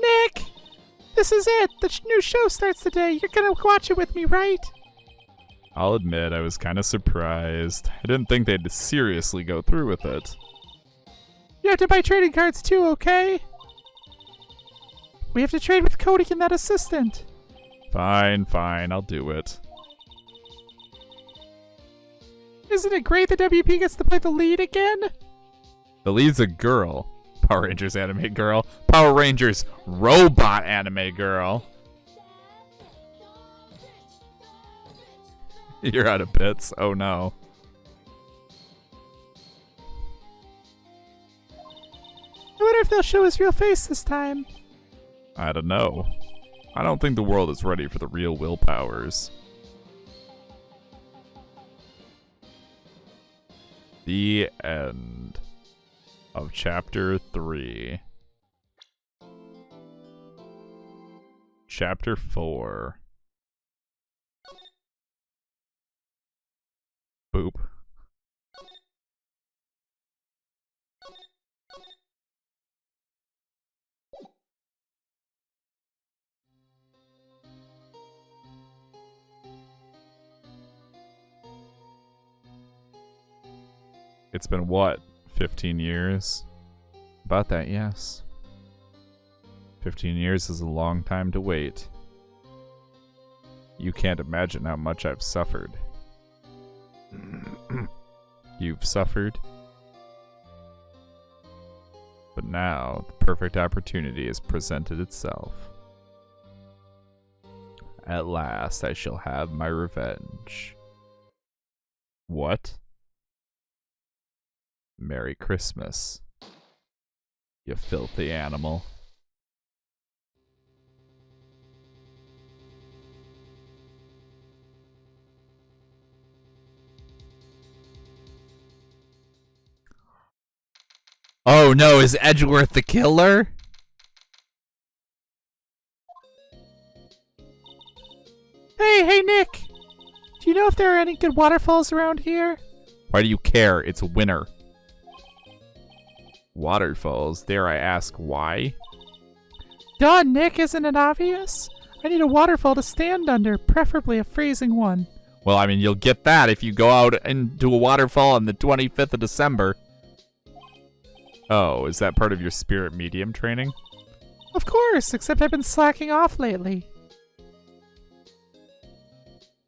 Nick! This is it! The new show starts today! You're gonna watch it with me, right? I'll admit, I was kind of surprised. I didn't think they'd seriously go through with it. You have to buy trading cards too, okay? We have to trade with Cody and that assistant. Fine, I'll do it. Isn't it great that WP gets to play the lead again? The lead's a girl. Power Rangers anime girl. Power Rangers robot anime girl. You're out of bits. Oh no. I wonder if they'll show his real face this time. I don't know. I don't think the world is ready for the real willpowers. The end of Chapter 3. Chapter 4. Boop. It's been what, 15 years? About that, yes. 15 years is a long time to wait. You can't imagine how much I've suffered. You've suffered? But now, the perfect opportunity has presented itself. At last, I shall have my revenge. What? Merry Christmas, you filthy animal. Oh no, is Edgeworth the killer? Hey Nick! Do you know if there are any good waterfalls around here? Why do you care? It's winter. Waterfalls? Dare I ask why? Duh, Nick, isn't it obvious? I need a waterfall to stand under, preferably a freezing one. Well, I mean, you'll get that if you go out into a waterfall on the 25th of December. Oh, is that part of your spirit medium training? Of course, except I've been slacking off lately.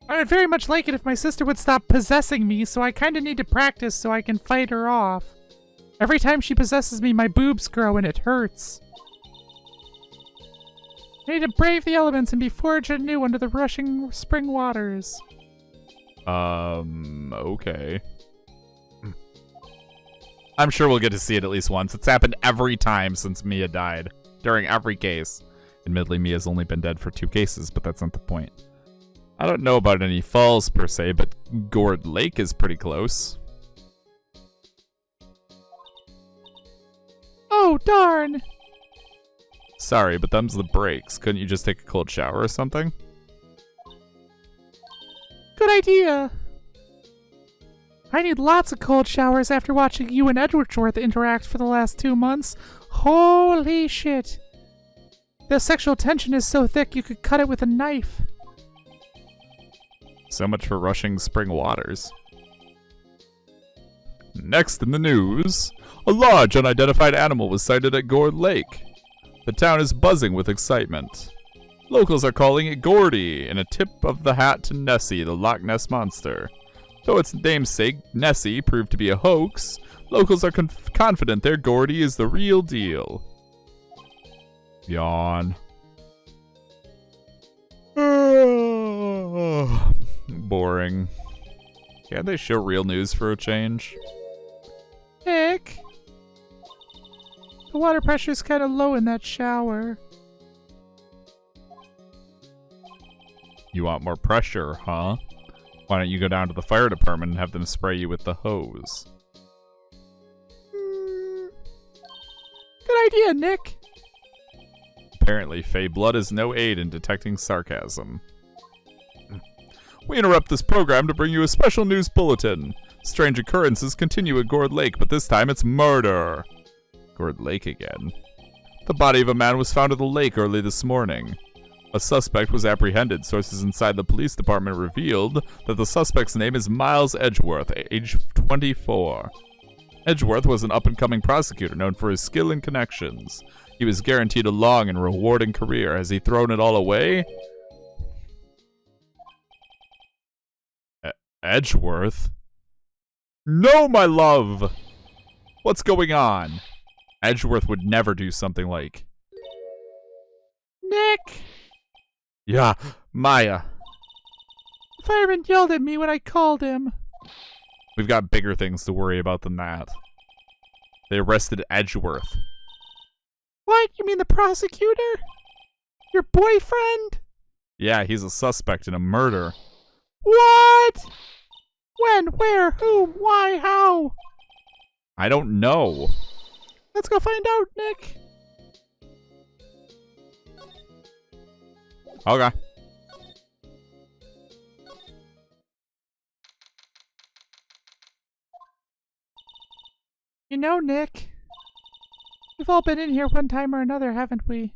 I'd very much like it if my sister would stop possessing me, so I kinda need to practice so I can fight her off. Every time she possesses me, my boobs grow and it hurts. I need to brave the elements and be forged anew under the rushing spring waters. Okay. I'm sure we'll get to see it at least once. It's happened every time since Mia died. During every case. Admittedly, Mia's only been dead for 2 cases, but that's not the point. I don't know about any falls per se, but Gourd Lake is pretty close. Oh, darn! Sorry, but them's the breaks. Couldn't you just take a cold shower or something? Good idea! I need lots of cold showers after watching you and Edgeworth interact for the last 2 months. Holy shit! The sexual tension is so thick you could cut it with a knife. So much for rushing spring waters. Next in the news, a large unidentified animal was sighted at Gourd Lake. The town is buzzing with excitement. Locals are calling it Gordy, in a tip of the hat to Nessie, the Loch Ness Monster. Though its namesake, Nessie, proved to be a hoax, locals are confident their Gordy is the real deal. Yawn. Boring. Can't they show real news for a change? Nick? The water pressure's kind of low in that shower. You want more pressure, huh? Why don't you go down to the fire department and have them spray you with the hose? Good idea, Nick. Apparently, Fey blood is no aid in detecting sarcasm. We interrupt this program to bring you a special news bulletin. Strange occurrences continue at Gourd Lake, but this time it's murder. Gourd Lake again. The body of a man was found in the lake early this morning. A suspect was apprehended. Sources inside the police department revealed that the suspect's name is Miles Edgeworth, age 24. Edgeworth was an up-and-coming prosecutor known for his skill and connections. He was guaranteed a long and rewarding career. Has he thrown it all away? Edgeworth? No, my love! What's going on? Edgeworth would never do something like... Nick! Yeah, Maya. The fireman yelled at me when I called him. We've got bigger things to worry about than that. They arrested Edgeworth. What? You mean the prosecutor? Your boyfriend? Yeah, he's a suspect in a murder. What? When? Where? Whom? Why? How? I don't know. Let's go find out, Nick. Okay. You know, Nick, we've all been in here one time or another, haven't we?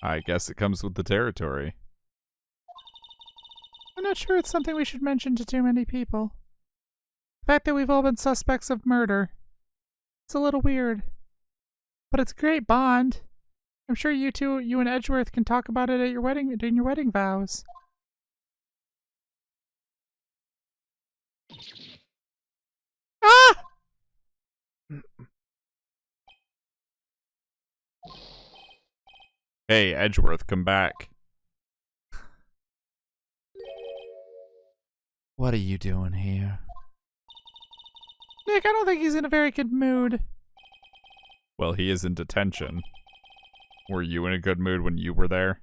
I guess it comes with the territory. I'm not sure it's something we should mention to too many people. The fact that we've all been suspects of murder. It's a little weird. But it's a great bond. I'm sure you and Edgeworth can talk about it at your wedding, during your wedding vows. Ah! Hey, Edgeworth, come back. What are you doing here? Nick, I don't think he's in a very good mood. Well, he is in detention. Were you in a good mood when you were there?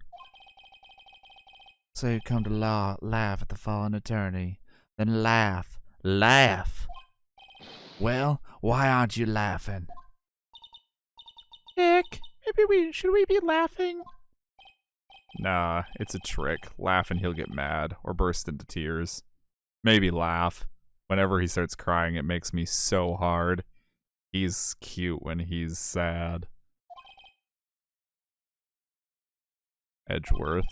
So you come to laugh at the fallen attorney. Then laugh. Laugh! Well, why aren't you laughing? Nick, should we be laughing? Nah, it's a trick. Laugh and he'll get mad, or burst into tears. Maybe laugh. Whenever he starts crying, it makes me so hard. He's cute when he's sad. Edgeworth.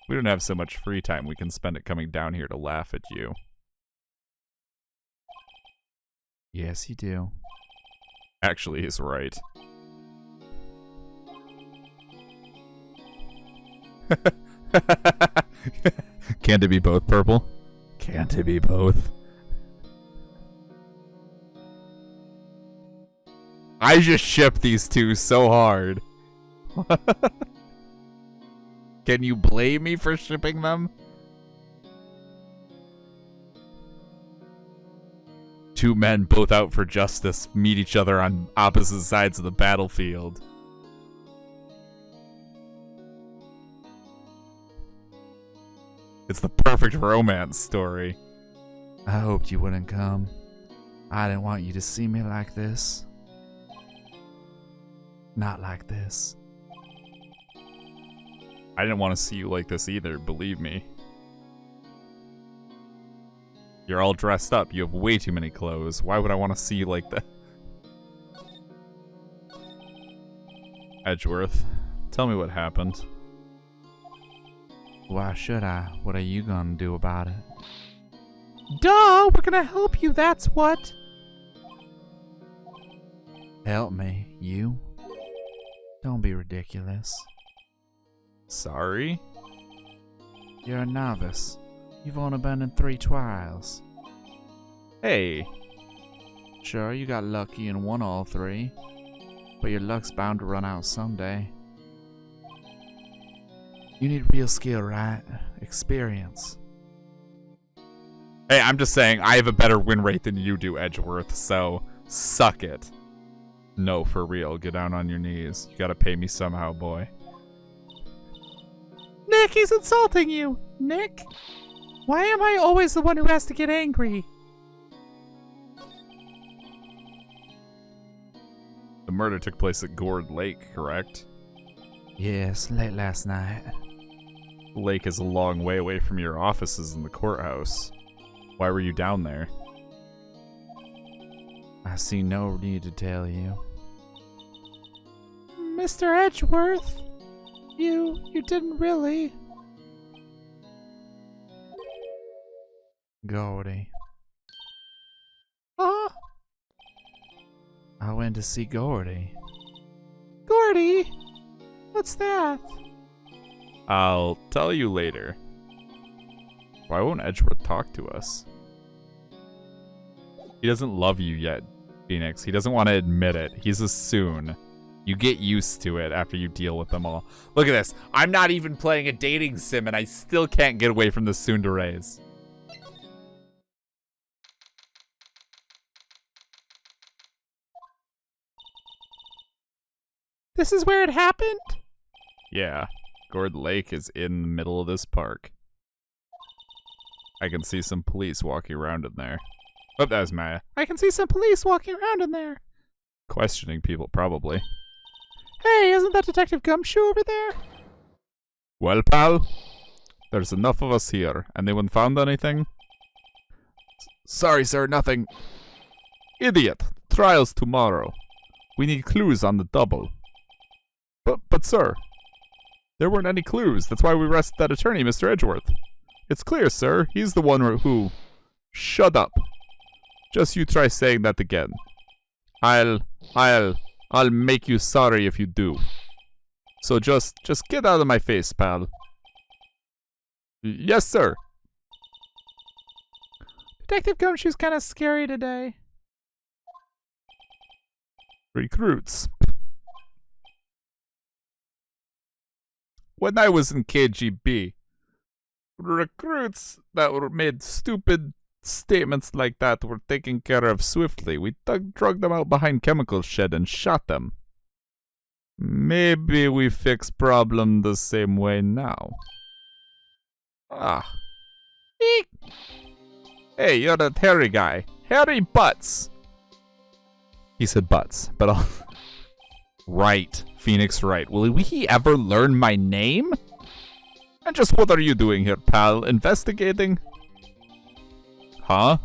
We don't have so much free time. We can spend it coming down here to laugh at you. Yes, you do. Actually, he's right. Can't it be both, Purple? Can't it be both? I just ship these two so hard. Can you blame me for shipping them? Two men both out for justice meet each other on opposite sides of the battlefield. It's the perfect romance story. I hoped you wouldn't come. I didn't want you to see me like this. Not like this. I didn't want to see you like this either, believe me. You're all dressed up. You have way too many clothes. Why would I want to see you like that? Edgeworth, tell me what happened. Why should I? What are you gonna do about it? Duh, we're gonna help you, that's what. Help me, you? Don't be ridiculous. Sorry? You're a novice. You've only been in 3 trials. Hey. Sure, you got lucky and won all 3. But your luck's bound to run out someday. You need real skill, right? Experience. Hey, I'm just saying, I have a better win rate than you do, Edgeworth, so suck it. No, for real, get down on your knees. You gotta pay me somehow, boy. Nick, he's insulting you. Nick, why am I always the one who has to get angry? The murder took place at Gourd Lake, correct? Yes, late last night. The lake is a long way away from your offices in the courthouse. Why were you down there? I see no need to tell you. Mr. Edgeworth, you didn't really. Gordy. Huh? I went to see Gordy. Gordy? What's that? I'll tell you later. Why won't Edgeworth talk to us? He doesn't love you yet, Phoenix. He doesn't want to admit it. He's a soon. You get used to it after you deal with them all. Look at this. I'm not even playing a dating sim and I still can't get away from the tsunderes. This is where it happened? Yeah. Gord Lake is in the middle of this park. I can see some police walking around in there. Oh, that was Maya. I can see some police walking around in there. Questioning people, probably. Hey, isn't that Detective Gumshoe over there? Well, pal, there's enough of us here. Anyone found anything? Sorry, sir, nothing. Idiot. Trial's tomorrow. We need clues on the double. But sir, there weren't any clues. That's why we arrested that attorney, Mr. Edgeworth. It's clear, sir. He's the one who... Shut up. Just you try saying that again. I'll make you sorry if you do. So just get out of my face, pal. Yes, sir. Detective Gumshoe's kind of scary today. Recruits. When I was in KGB, recruits that were made stupid statements like that were taken care of swiftly. We drug them out behind chemical shed and shot them. Maybe we fix problem the same way now. Ah. Eek. Hey, you're that hairy guy. Hairy Butts. He said Butts, but I'll... Wright. Phoenix Wright. Will he ever learn my name? And just what are you doing here, pal? Investigating? Huh?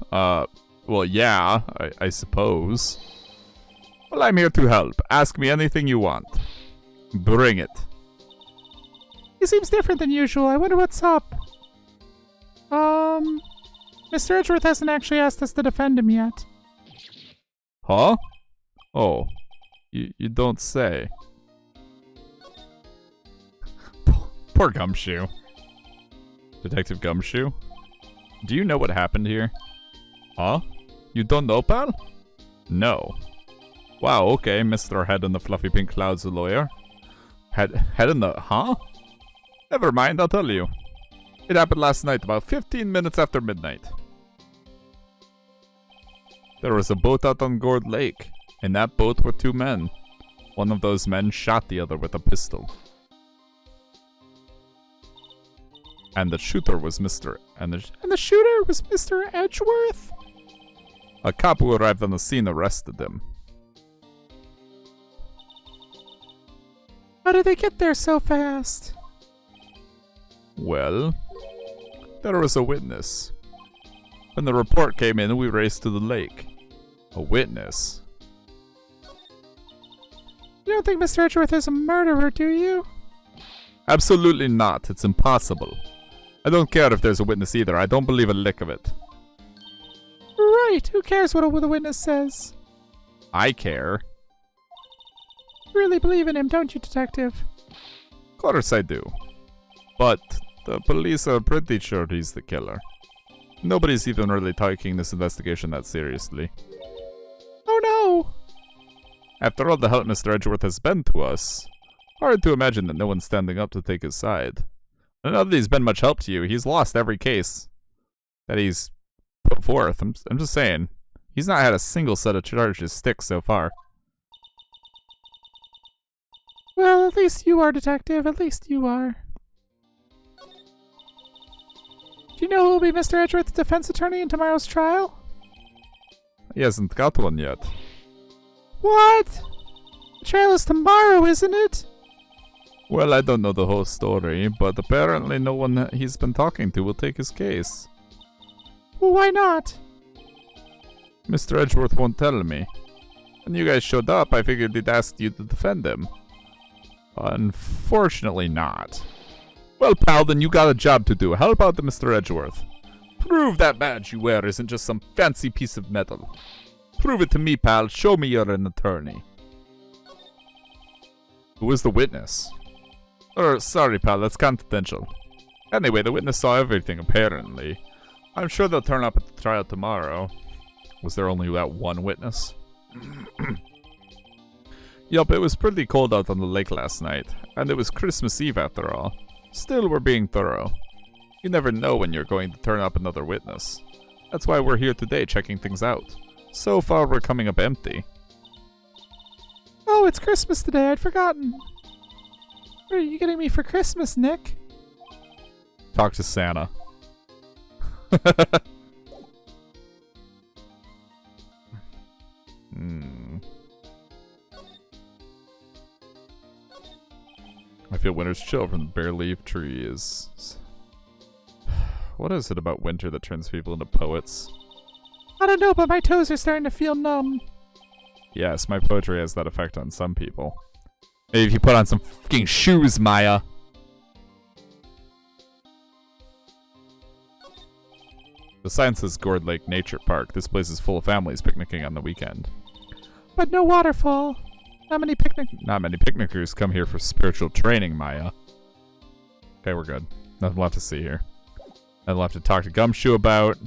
Well, yeah, I suppose. Well, I'm here to help. Ask me anything you want. Bring it. He seems different than usual. I wonder what's up. Mr. Edgeworth hasn't actually asked us to defend him yet. Huh? Oh. You don't say. Poor Gumshoe. Detective Gumshoe? Do you know what happened here? Huh? You don't know, pal? No. Wow, okay, Mr. Head in the Fluffy Pink Clouds, the lawyer. Head in the... Huh? Never mind, I'll tell you. It happened last night, about 15 minutes after midnight. There was a boat out on Gord Lake. In that boat were two men. One of those men shot the other with a pistol. And the shooter was Mr. And the shooter was Mr. Edgeworth? A cop who arrived on the scene arrested him. How did they get there so fast? Well, there was a witness. When the report came in, we raced to the lake. A witness? You don't think Mr. Edgeworth is a murderer, do you? Absolutely not. It's impossible. I don't care if there's a witness either. I don't believe a lick of it. Right. Who cares what the witness says? I care. You really believe in him, don't you, Detective? Of course I do. But the police are pretty sure he's the killer. Nobody's even really taking this investigation that seriously. Oh no! After all the help Mr. Edgeworth has been to us, hard to imagine that no one's standing up to take his side. And not that he's been much help to you, he's lost every case that he's put forth. I'm just saying, he's not had a single set of charges stick so far. Well, at least you are, Detective. At least you are. Do you know who will be Mr. Edgeworth's defense attorney in tomorrow's trial? He hasn't got one yet. What? The trial is tomorrow, isn't it? Well, I don't know the whole story, but apparently no one he's been talking to will take his case. Well, why not? Mr. Edgeworth won't tell me. When you guys showed up, I figured he'd asked you to defend him. Unfortunately not. Well, pal, then you got a job to do. Help out the Mr. Edgeworth. Prove that badge you wear isn't just some fancy piece of metal. Prove it to me, pal. Show me you're an attorney. Who is the witness? Sorry, pal, that's confidential. Anyway, the witness saw everything, apparently. I'm sure they'll turn up at the trial tomorrow. Was there only that one witness? Yup, it was pretty cold out on the lake last night, and it was Christmas Eve after all. Still, we're being thorough. You never know when you're going to turn up another witness. That's why we're here today checking things out. So far, we're coming up empty. Oh, it's Christmas today. I'd forgotten. What are you getting me for Christmas, Nick? Talk to Santa. I feel winter's chill from the bare leaf trees. What is it about winter that turns people into poets? I don't know, but my toes are starting to feel numb. Yes, my poetry has that effect on some people. Maybe if you put on some fucking shoes, Maya. The sign says Gourd Lake Nature Park. This place is full of families picnicking on the weekend. But no waterfall. Not many picnickers come here for spiritual training, Maya. Okay, we're good. Nothing left to see here. Nothing left to talk to Gumshoe about.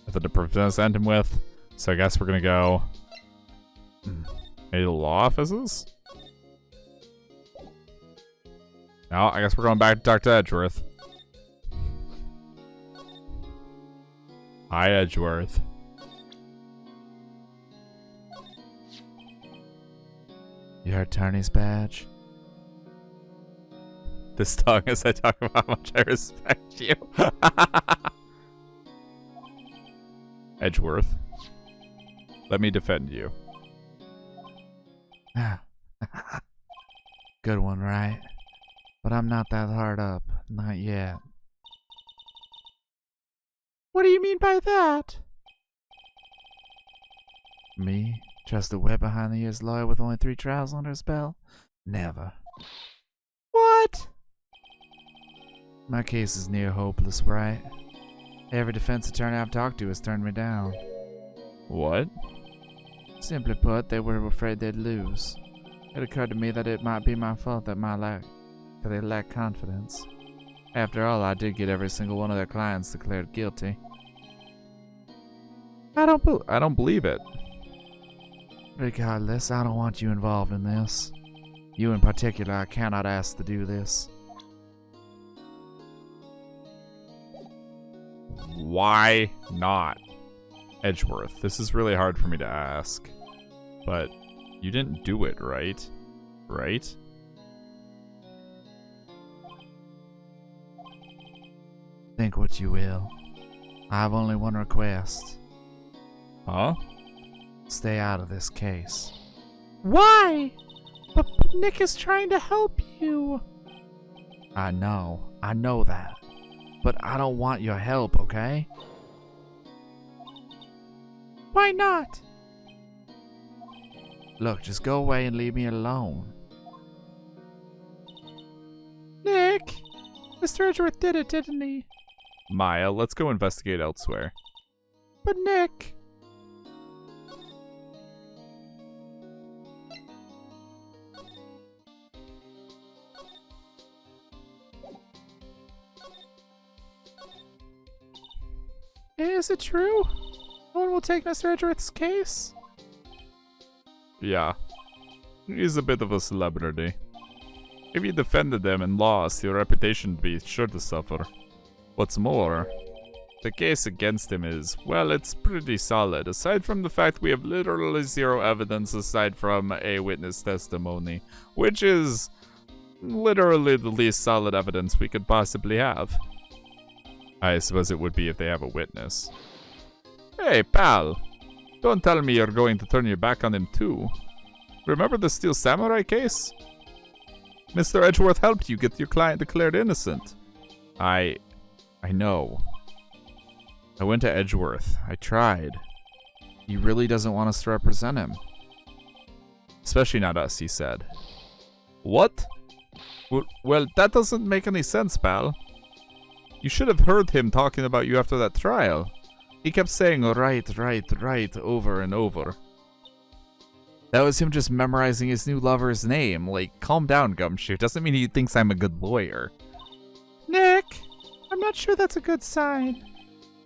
Nothing to present him with. So I guess we're gonna go... maybe the law offices? No, I guess we're going back to talk to Edgeworth. Hi, Edgeworth. Your attorney's badge? This tongue as I talk about how much I respect you. Edgeworth, let me defend you. Good one, right? But I'm not that hard up. Not yet. What do you mean by that? Me? Trust a wet behind the ears lawyer with only 3 trials under his belt? Never. What? My case is near hopeless, Wright. Every defense attorney I've talked to has turned me down. What? Simply put, they were afraid they'd lose. It occurred to me that it might be my fault that they lack confidence. After all, I did get every single one of their clients declared guilty. I don't believe it. Regardless, I don't want you involved in this. You in particular, I cannot ask to do this. Why not? Edgeworth, this is really hard for me to ask. But you didn't do it, right? Right? Think what you will. I have only one request. Huh? Stay out of this case. Why? But Nick is trying to help you. I know that. But I don't want your help, okay? Why not? Look, just go away and leave me alone. Nick! Mr. Edgeworth did it, didn't he? Maya, let's go investigate elsewhere. But Nick... Is it true? No one will take Mr. Edgeworth's case? Yeah. He's a bit of a celebrity. If you defended them and lost, your reputation would be sure to suffer. What's more, the case against him is, well, it's pretty solid, aside from the fact we have literally zero evidence aside from a witness testimony, which is literally the least solid evidence we could possibly have. I suppose it would be if they have a witness. Hey, pal! Don't tell me you're going to turn your back on him too. Remember the Steel Samurai case? Mr. Edgeworth helped you get your client declared innocent. I know. I went to Edgeworth. I tried. He really doesn't want us to represent him. Especially not us, he said. What? Well, that doesn't make any sense, pal. You should have heard him talking about you after that trial. He kept saying, right, over and over. That was him just memorizing his new lover's name. Like, calm down, Gumshoe. Doesn't mean he thinks I'm a good lawyer. Nick, I'm not sure that's a good sign.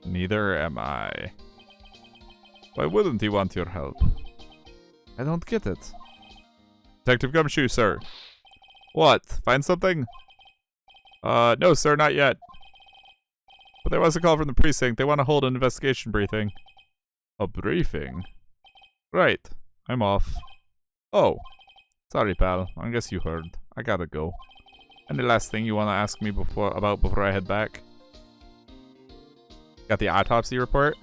Neither am I. Why wouldn't he want your help? I don't get it. Detective Gumshoe, sir. What? Find something? No, sir, not yet. But there was a call from the precinct. They want to hold an investigation briefing. A briefing? Right. I'm off. Oh. Sorry, pal. I guess you heard. I gotta go. Any last thing you want to ask me before I head back? Got the autopsy report?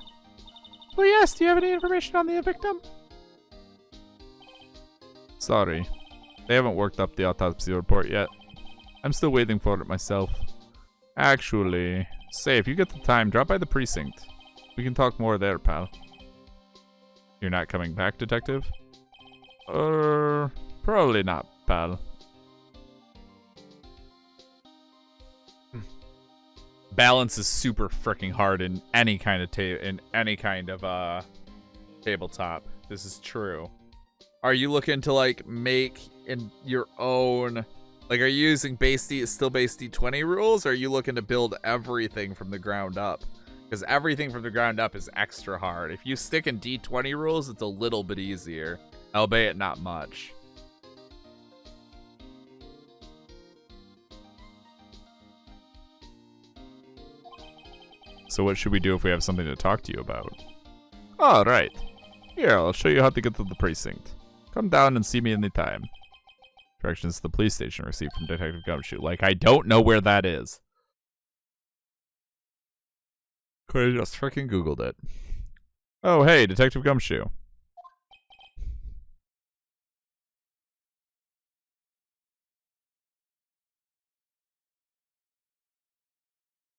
Well, yes. Do you have any information on the victim? Sorry. They haven't worked up the autopsy report yet. I'm still waiting for it myself. Actually, say, if you get the time, drop by the precinct. We can talk more there, pal. You're not coming back, detective? Probably not, pal. Balance is super freaking hard in any kind of tabletop. This is true. Are you looking to like make in your own? Like, are you using base D20 rules, or are you looking to build everything from the ground up? Because everything from the ground up is extra hard. If you stick in D20 rules, it's a little bit easier, albeit not much. So what should we do if we have something to talk to you about? All right. Here, I'll show you how to get to the precinct. Come down and see me anytime. Directions to the police station received from Detective Gumshoe. Like, I don't know where that is. Could have just freaking Googled it. Oh, hey, Detective Gumshoe.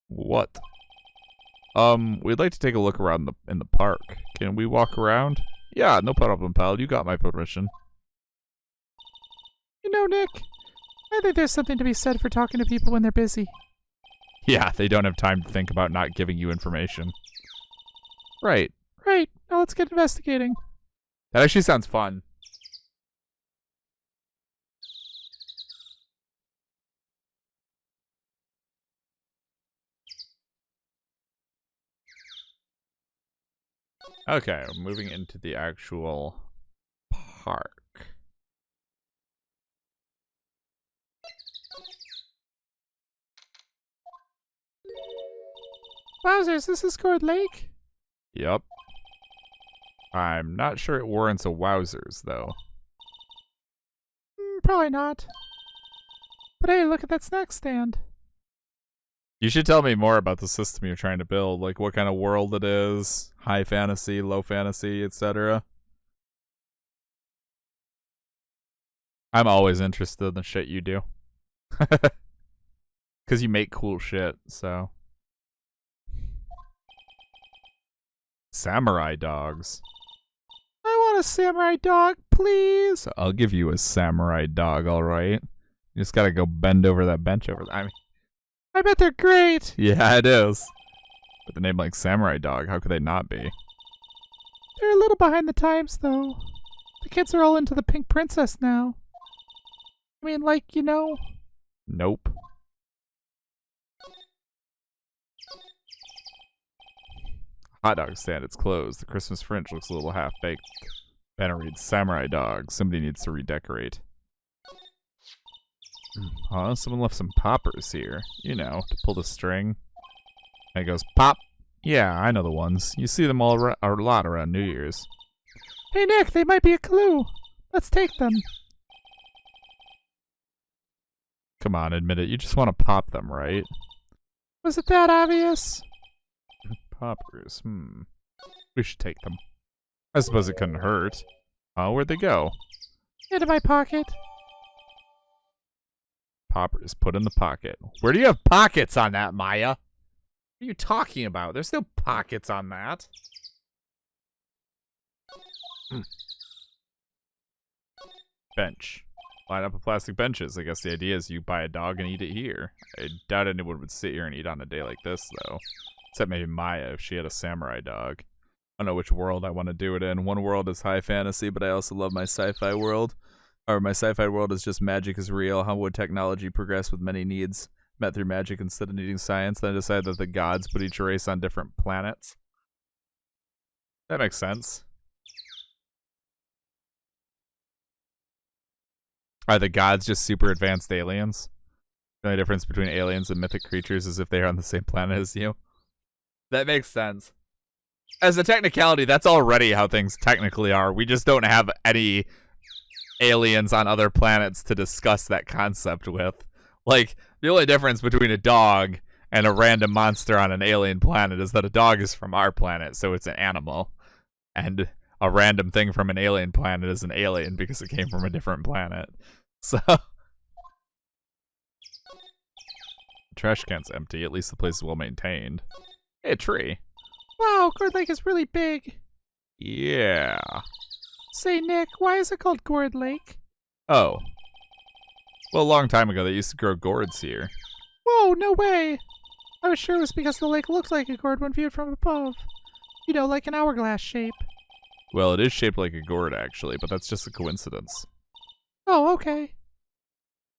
What? We'd like to take a look around in the park. Can we walk around? Yeah, no problem, pal. You got my permission. You know, Nick, I think there's something to be said for talking to people when they're busy. Yeah, they don't have time to think about not giving you information. Right. Right. Now let's get investigating. That actually sounds fun. Okay, we're moving into the actual park. Wowzers, this is Cord Lake? Yep. I'm not sure it warrants a wowzers, though. Probably not. But hey, look at that snack stand. You should tell me more about the system you're trying to build, like what kind of world it is, high fantasy, low fantasy, etc. I'm always interested in the shit you do. Because you make cool shit, so. Samurai dogs. I want a samurai dog, please. I'll give you a samurai dog, alright? You just gotta go bend over that bench over there. I bet they're great. Yeah, it is. But the name like Samurai Dog, how could they not be? They're a little behind the times, though. The kids are all into the Pink Princess now. I mean, like, you know. Nope. Hot dog stand, it's closed. The Christmas Fringe looks a little half-baked. Banner reads, Samurai Dog. Somebody needs to redecorate. Oh, someone left some poppers here. You know, to pull the string. And it goes, pop. Yeah, I know the ones. You see them a lot around New Year's. Hey, Nick, they might be a clue. Let's take them. Come on, admit it. You just want to pop them, right? Was it that obvious? Poppers, We should take them. I suppose it couldn't hurt. Oh, where'd they go? Into my pocket. Poppers put in the pocket. Where do you have pockets on that, Maya? What are you talking about? There's no pockets on that. Bench. Line up of plastic benches. I guess the idea is you buy a dog and eat it here. I doubt anyone would sit here and eat on a day like this, though. Except maybe Maya if she had a samurai dog. I don't know which world I want to do it in. One world is high fantasy, but I also love my sci-fi world. Or my sci-fi world is just magic is real. How would technology progress with many needs met through magic instead of needing science? Then I decided that the gods put each race on different planets. That makes sense. Are the gods just super advanced aliens? The only difference between aliens and mythic creatures is if they are on the same planet as you. That makes sense. As a technicality, that's already how things technically are. We just don't have any aliens on other planets to discuss that concept with. Like, the only difference between a dog and a random monster on an alien planet is that a dog is from our planet, so it's an animal. And a random thing from an alien planet is an alien because it came from a different planet. So, the trash can's empty. At least the place is well maintained. Hey, a tree. Wow, Gourd Lake is really big. Yeah. Say, Nick, why is it called Gourd Lake? Oh. Well, a long time ago, they used to grow gourds here. Whoa, no way. I was sure it was because the lake looked like a gourd when viewed from above. You know, like an hourglass shape. Well, it is shaped like a gourd, actually, but that's just a coincidence. Oh, okay.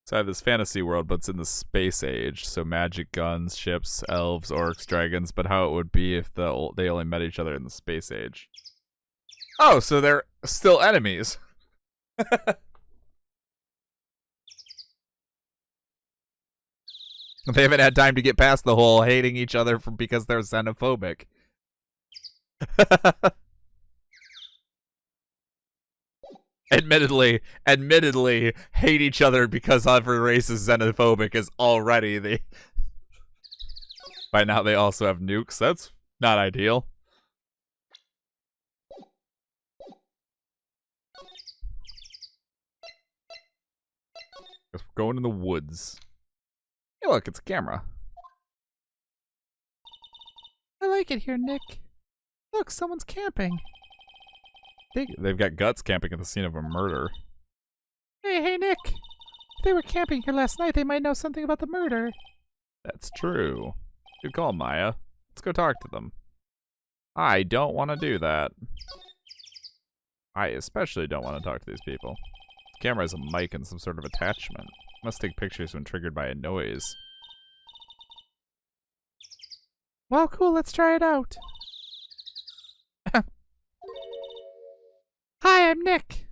So I have this fantasy world, but it's in the space age, so magic guns, ships, elves, orcs, dragons, but how it would be if they only met each other in the space age. Oh, so they're still enemies. They haven't had time to get past the whole hating each other because they're xenophobic. Admittedly, hate each other because every race is xenophobic is already the... By now they also have nukes. That's not ideal. Guess we're going in the woods. Hey, look, it's a camera. I like it here, Nick. Look, someone's camping. They've got guts camping at the scene of a murder. Hey, Nick. If they were camping here last night, they might know something about the murder. That's true. Good call, Maya. Let's go talk to them. I don't want to do that. I especially don't want to talk to these people. This camera has a mic and some sort of attachment. Must take pictures when triggered by a noise. Well, cool, let's try it out. Hi, I'm Nick.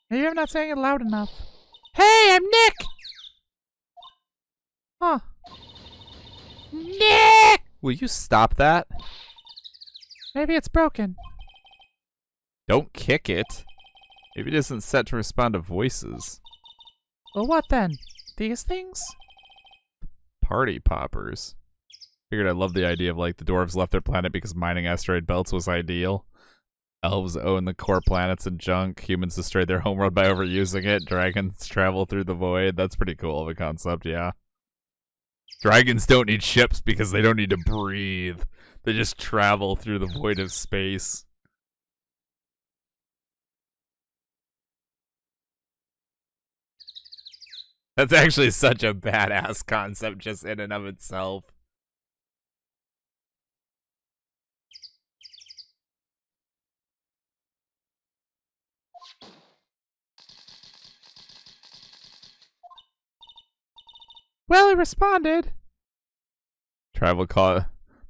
Maybe I'm not saying it loud enough. Hey, I'm Nick! Huh. Nick! Will you stop that? Maybe it's broken. Don't kick it. Maybe it isn't set to respond to voices. Well, what then? These things? Party poppers. Figured I love the idea of like the dwarves left their planet because mining asteroid belts was ideal. Elves own the core planets and junk. Humans destroyed their homeworld by overusing it. Dragons travel through the void. That's pretty cool of a concept, yeah. Dragons don't need ships because they don't need to breathe. They just travel through the void of space. That's actually such a badass concept just in and of itself. Well, it responded.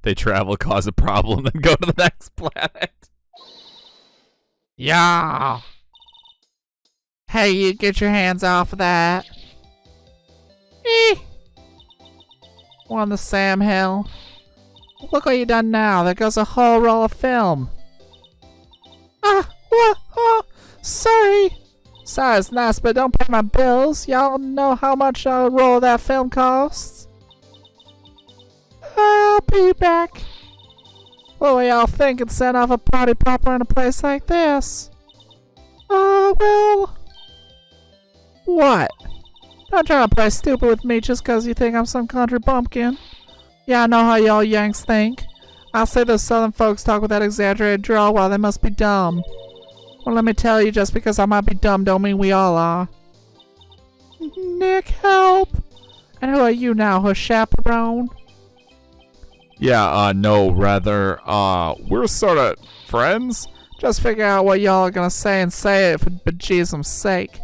They travel, cause a problem, then go to the next planet. Yeah. Hey, you get your hands off of that. On the Sam Hill. Look what you done now. There goes a whole roll of film. Sorry. Sorry's nice, but don't pay my bills. Y'all know how much a roll of that film costs? I'll be back. What were y'all thinking, send off a party popper in a place like this? Well... What? Don't try to play stupid with me just 'cause you think I'm some country bumpkin. Yeah, I know how y'all Yanks think. I'll say those southern folks talk with that exaggerated drawl while they must be dumb. Well, let me tell you, just because I might be dumb don't mean we all are. Nick, help! And who are you now, her chaperone? Yeah, no, rather, we're sort of friends? Just figure out what y'all are gonna say and say it for bejesus's sake.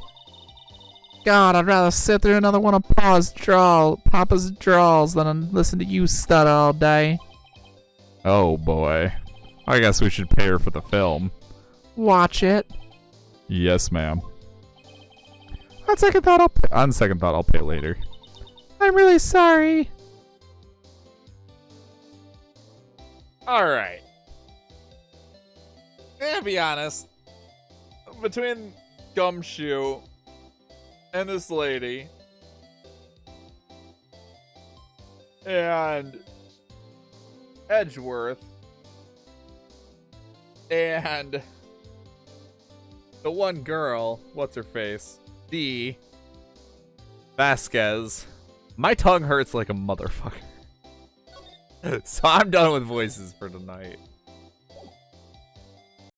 God, I'd rather sit through another one of Papa's draws than listen to you stutter all day. Oh boy. I guess we should pay her for the film. Watch it. Yes, ma'am. On second thought, I'll pay later. I'm really sorry. Alright. To be honest, between Gumshoe and this lady and Edgeworth and the one girl, what's her face? Dee Vasquez, my tongue hurts like a motherfucker. So I'm done with voices for tonight.